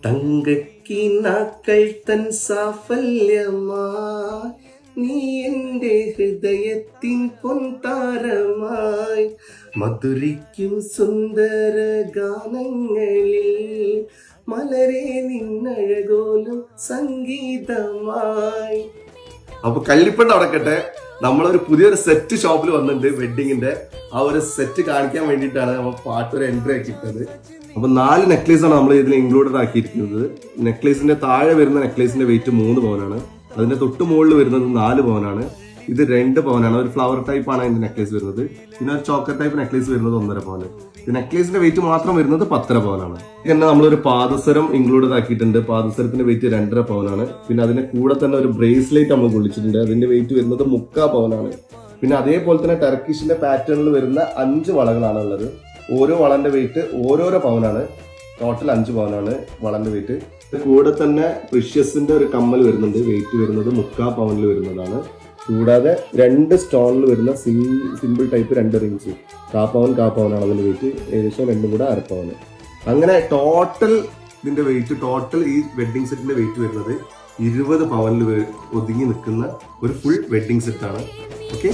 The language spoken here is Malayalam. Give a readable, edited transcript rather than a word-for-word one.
തങ്കക്കിനാക്കൾ തൻ സാഫല്യമായി നീ എൻ്റെ ഹൃദയത്തിൻ പൊൻതാരമായി മധുരിക്കും സുന്ദര ഗാനങ്ങളിൽ മലരെ നിന്നഴകോലും സംഗീതമായി. അപ്പൊ കള്ളിപ്പെട്ട് അടക്കട്ടെ, നമ്മളൊരു പുതിയൊരു സെറ്റ് ഷോപ്പിൽ വന്നിട്ടുണ്ട്. വെഡിങ്ങിന്റെ ആ ഒരു സെറ്റ് കാണിക്കാൻ വേണ്ടിയിട്ടാണ് നമ്മൾ പാട്ടൊരു എൻട്രി ആക്കിയിട്ടത്. അപ്പൊ 4 നെക്ലേസ് ആണ് നമ്മൾ ഇതിൽ ഇൻക്ലൂഡഡ് ആക്കിയിരിക്കുന്നത്. നെക്ലേസിന്റെ താഴെ വരുന്ന നെക്ലേസിന്റെ വെയിറ്റ് 3 പവനാണ്. അതിന്റെ തൊട്ട് മുകളിൽ വരുന്നത് 4 പവനാണ്. ഇത് 2 പവനാണ്. ഒരു ഫ്ലവർ ടൈപ്പ് ആണ് ഇതിന്റെ നെക്ലേസ് വരുന്നത്. പിന്നെ ഒരു ചോക്കർ ടൈപ്പ് നെക്ലേസ് വരുന്നത് 1.5 പവന്. ഇത് നെക്ലേസിന്റെ വെയിറ്റ് മാത്രം വരുന്നത് 10.5 പവനാണ്. പിന്നെ നമ്മളൊരു പാദസരം ഇൻക്ലൂഡഡ് ആക്കിയിട്ടുണ്ട്. പാദസരത്തിന്റെ വെയിറ്റ് 2.5 പവനാണ്. പിന്നെ അതിന്റെ കൂടെ തന്നെ ഒരു ബ്രേസ്ലെറ്റ് നമ്മൾ കൊള്ളിച്ചിട്ടുണ്ട്. അതിന്റെ വെയിറ്റ് വരുന്നത് 3/4 പവനാണ്. പിന്നെ അതേപോലെ തന്നെ ടർക്കിഷിന്റെ പാറ്റേണിൽ വരുന്ന 5 വളകളാണ് ഉള്ളത്. ഓരോ വളന്റെ വെയിറ്റ് ഓരോരോ പവനാണ്. Total 5 പവനാണ് വളന്റെ wait. കൂടെ തന്നെ പ്രിഷ്യസിന്റെ ഒരു കമ്മൽ വരുന്നുണ്ട്. വെയിറ്റ് വരുന്നത് 3/4 പവനിൽ വരുന്നതാണ്. കൂടാതെ 2 സ്റ്റോണിൽ വരുന്ന സിമ്പിൾ ടൈപ്പ് 2 റിങ്സ് 1/4 പവനാണ് അതിന്റെ വെയിറ്റ്. ഏകദേശം 2 കൂടെ 1/2 പവന്. അങ്ങനെ ടോട്ടൽ ഇതിന്റെ വെയിറ്റ്, ടോട്ടൽ ഈ വെഡിങ് സെറ്റിന്റെ വെയിറ്റ് വരുന്നത് 20 പവനിൽ ഒതുങ്ങി നിൽക്കുന്ന ഒരു ഫുൾ വെഡിങ് സെറ്റാണ്. ഓക്കെ.